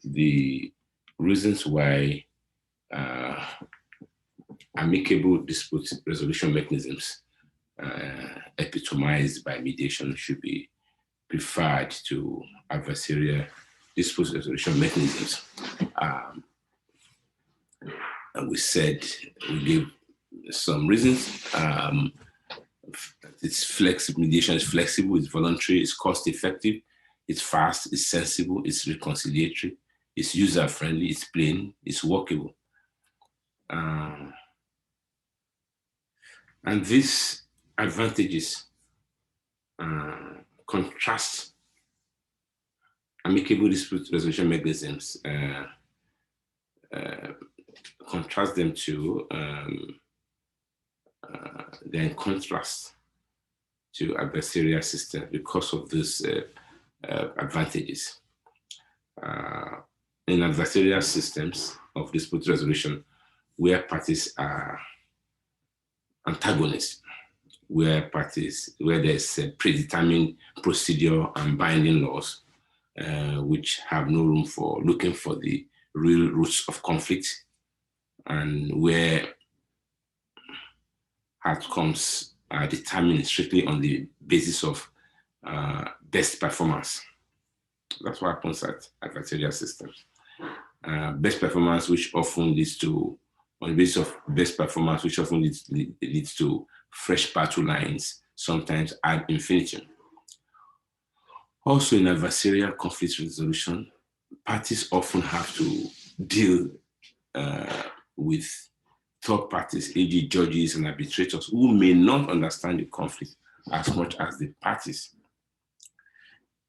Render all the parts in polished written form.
the reasons why amicable dispute resolution mechanisms epitomized by mediation should be preferred to adversarial dispute resolution mechanisms. And we gave some reasons. It's flexible, mediation is flexible, it's voluntary, it's cost-effective, it's fast, it's sensible, it's reconciliatory, it's user-friendly, it's plain, it's workable. And these advantages contrast amicable dispute resolution mechanisms, contrast them to, they're in contrast to adversarial systems because of these advantages. In adversarial systems of dispute resolution, where parties are antagonists, where there's a predetermined procedure and binding laws, which have no room for looking for the real roots of conflict, and where outcomes are determined strictly on the basis of best performance. That's what happens at adversarial systems. Best performance, which often leads to, on the basis of best performance, which often leads to fresh battle lines, sometimes ad infinitum. Also in adversarial conflict resolution, parties often have to deal with third parties, e.g. judges and arbitrators, who may not understand the conflict as much as the parties.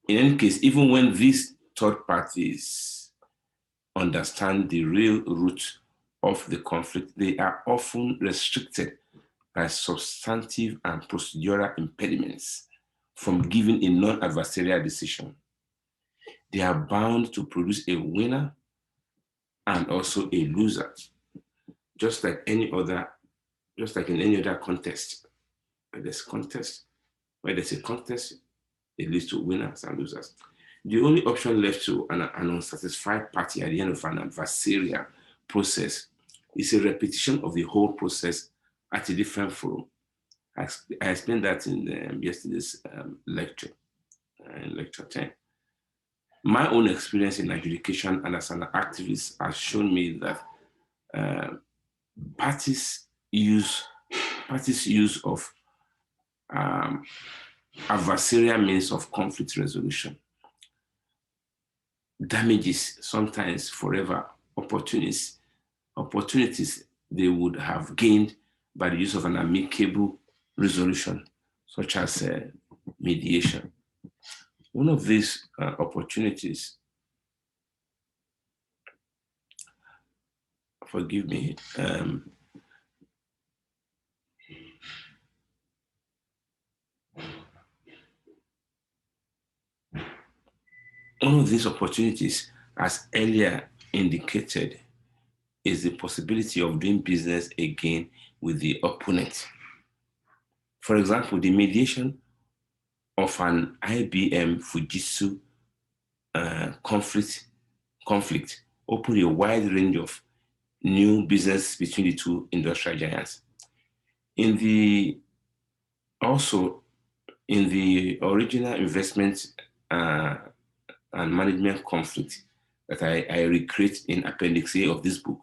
In any case, even when these third parties understand the real root of the conflict, they are often restricted by substantive and procedural impediments from giving a non-adversarial decision. They are bound to produce a winner and also a loser, just like in any other contest. Where there's a contest, it leads to winners and losers. The only option left to an unsatisfied party at the end of an adversarial process is a repetition of the whole process at a different forum. I explained that in yesterday's lecture, in lecture 10. My own experience in adjudication and as an activist has shown me that parties' use of adversarial means of conflict resolution damages, sometimes forever, opportunities they would have gained by the use of an amicable resolution, such as mediation. One of these opportunities, forgive me, one of these opportunities, as earlier indicated, is the possibility of doing business again with the opponent. For example, the mediation of an IBM Fujitsu conflict opened a wide range of new business between the two industrial giants. In the original investment and management conflict that I recreate in Appendix A of this book,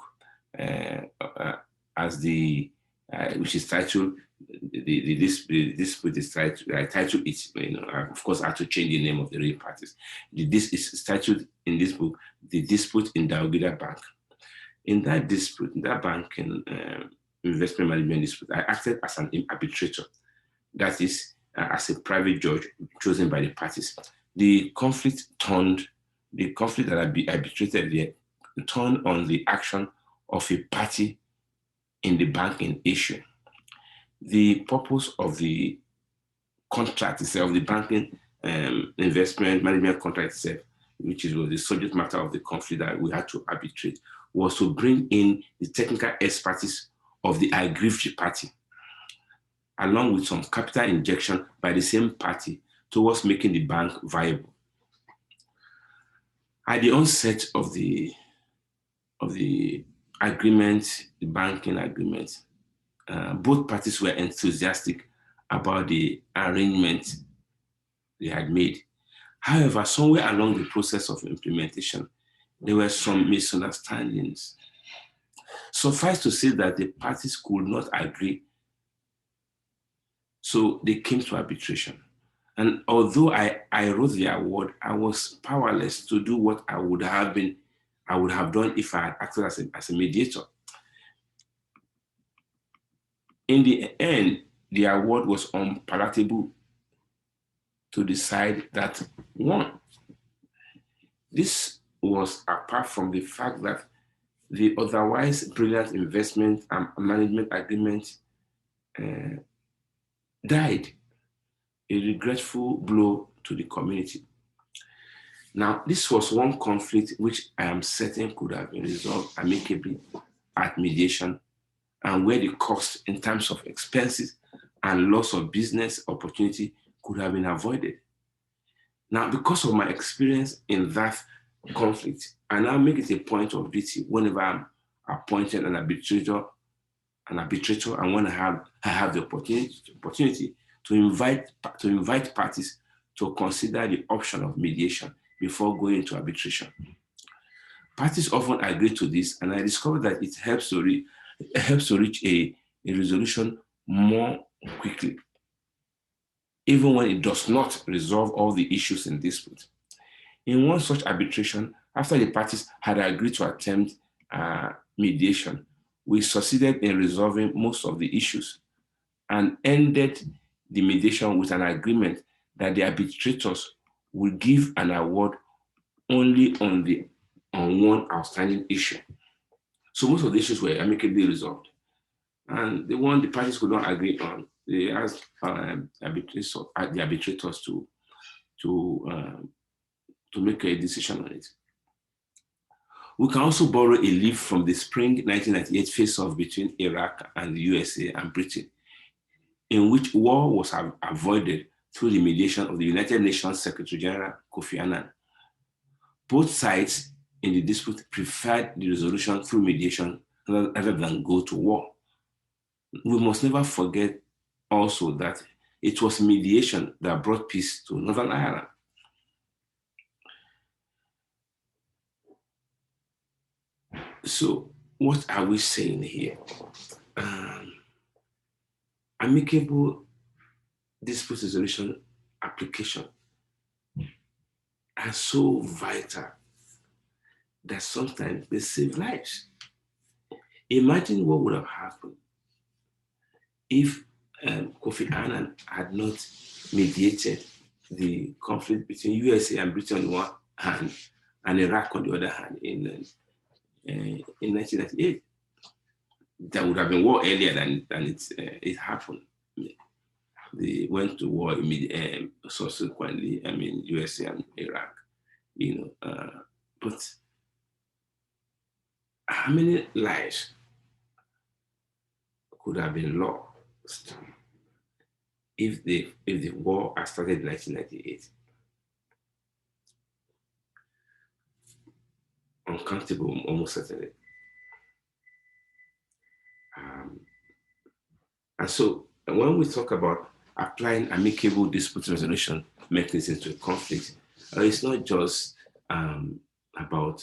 which is titled, this dispute is titled, I titled it, of course I had to change the name of the real parties. This is titled in this book, The Dispute in Daogida Bank. In that dispute, in that banking investment management dispute, I acted as an arbitrator, that is, as a private judge chosen by the parties. The conflict that I arbitrated there turned on the action of a party in the banking issue. The purpose of the contract itself, the banking investment management contract itself, which was the subject matter of the conflict that we had to arbitrate, was to bring in the technical expertise of the aggrieved party, along with some capital injection by the same party towards making the bank viable. At the onset of the agreement, the banking agreement, both parties were enthusiastic about the arrangement they had made. However, somewhere along the process of implementation, there were some misunderstandings. Suffice to say that the parties could not agree, so they came to arbitration. And although I wrote the award, I was powerless to do what I would have done if I had acted as a mediator. In the end, the award was unpalatable to the side that won. This was apart from the fact that the otherwise brilliant investment and management agreement died, a regretful blow to the community. Now, this was one conflict which I am certain could have been resolved amicably at mediation, and where the cost in terms of expenses and loss of business opportunity could have been avoided. Now, because of my experience in that conflict, I now make it a point of duty whenever I'm appointed an arbitrator, and when I have the opportunity to invite parties to consider the option of mediation before going into arbitration. Parties often agree to this, and I discovered that it helps to reach a resolution more quickly, even when it does not resolve all the issues in dispute. In one such arbitration, after the parties had agreed to attempt mediation, we succeeded in resolving most of the issues and ended the mediation with an agreement that the arbitrators would give an award only on one outstanding issue. So most of the issues were amicably resolved. And the one the parties could not agree on, they asked the arbitrators to make a decision on it. We can also borrow a leaf from the spring 1998 face-off between Iraq and the USA and Britain, in which war was avoided through the mediation of the United Nations Secretary General Kofi Annan. Both sides in the dispute preferred the resolution through mediation rather than go to war. We must never forget also that it was mediation that brought peace to Northern Ireland. So what are we saying here? Amicable dispute resolution application are so vital that sometimes they save lives. Imagine what would have happened if Kofi Annan had not mediated the conflict between USA and Britain on one hand and Iraq on the other hand in 1998. There would have been war earlier than it happened. They went to war subsequently. I mean, USA and Iraq. But how many lives could have been lost if the war had started in 1998? Uncountable, almost certainly. And so when we talk about applying amicable dispute resolution mechanisms to a conflict, it's not just about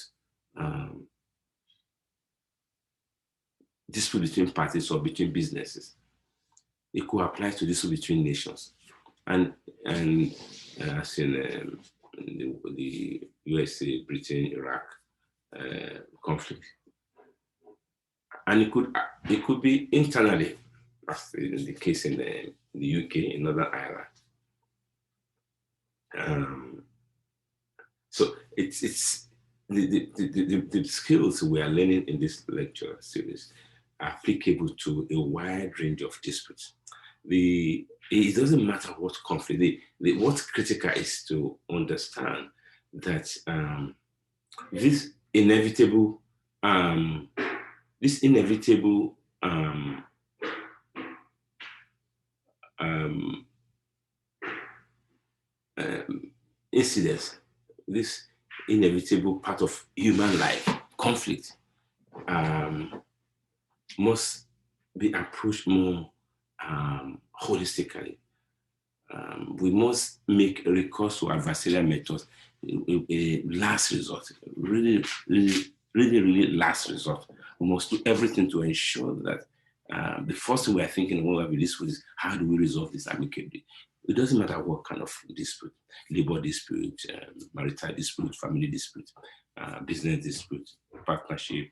dispute between parties or between businesses. It could apply to dispute between nations, and as in the USA, Britain, Iraq conflict, and it could be internally, as in the case in the UK, in Northern Ireland. So it's the skills we are learning in this lecture series are applicable to a wide range of disputes. It doesn't matter what conflict. What's critical is to understand that this inevitable incidents, this inevitable part of human life. Conflict must be approached more holistically. We must make recourse to adversarial methods a last resort, really last resort. We must do everything to ensure that the first thing we are thinking when we dispute is how do we resolve this amicably? It doesn't matter what kind of dispute, labor dispute, marital dispute, family dispute, business dispute, partnership,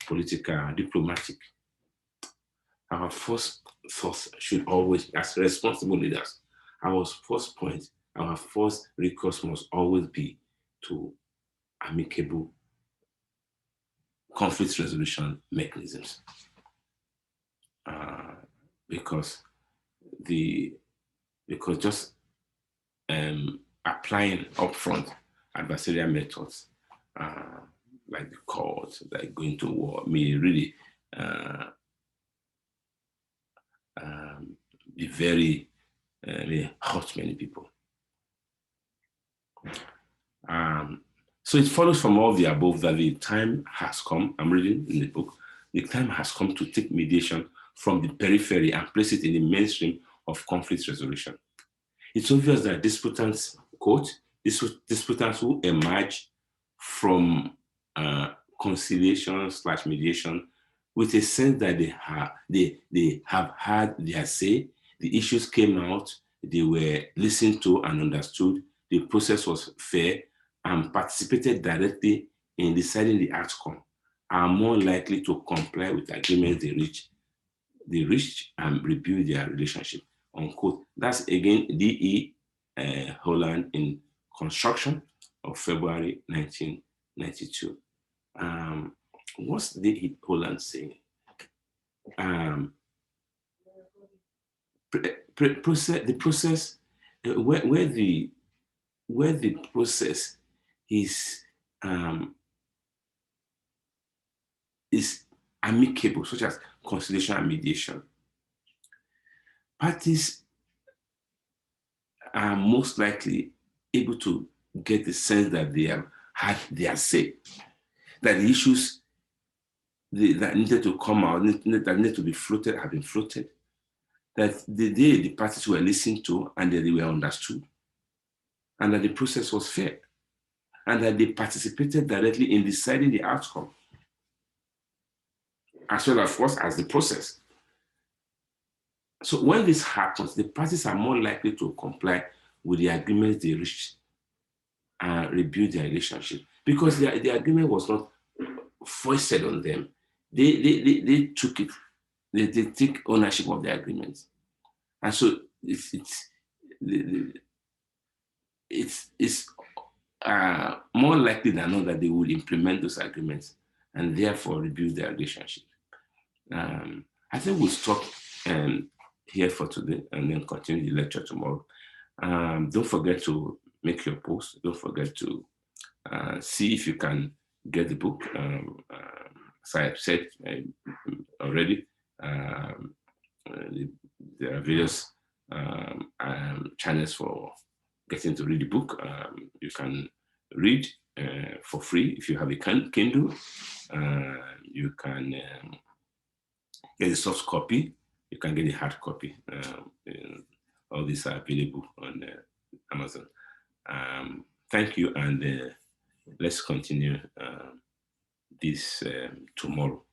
political, diplomatic. Our first thought should always, as responsible leaders, our first point, our first recourse must always be to amicable conflict resolution mechanisms. Because just applying upfront adversarial methods like the court, like going to war, may really be very hurt many people. So it follows from all the above that the time has come, I'm reading in the book, the time has come to take mediation from the periphery and place it in the mainstream of conflict resolution. It's obvious that disputants, quote, disputants who emerge from conciliation/mediation with a sense that they have had their say, the issues came out, they were listened to and understood, the process was fair, and participated directly in deciding the outcome, are more likely to comply with agreements they reached and rebuild their relationship, unquote. That's again D.E. Holland in Construction of February 1992. What's D.E. Holland saying? The process, where the process is amicable, such as conciliation and mediation, parties are most likely able to get the sense that they have had their say, that the issues that needed to come out, that needed to be floated, have been floated, that the parties were listened to and that they were understood, and that the process was fair, and that they participated directly in deciding the outcome, as well, of course, as the process. So when this happens, the parties are more likely to comply with the agreements they reached and rebuild their relationship, because the agreement was not foisted on them. They took it. They take ownership of the agreement, and so it's more likely than not that they will implement those agreements and therefore rebuild their relationship. I think we'll stop here for today and then continue the lecture tomorrow. Don't forget to make your post. Don't forget to see if you can get the book. As I have said already, there are various channels for getting to read the book. You can read for free if you have a Kindle. You can get a soft copy. You can get a hard copy. All these are available on Amazon. Thank you, and let's continue this tomorrow.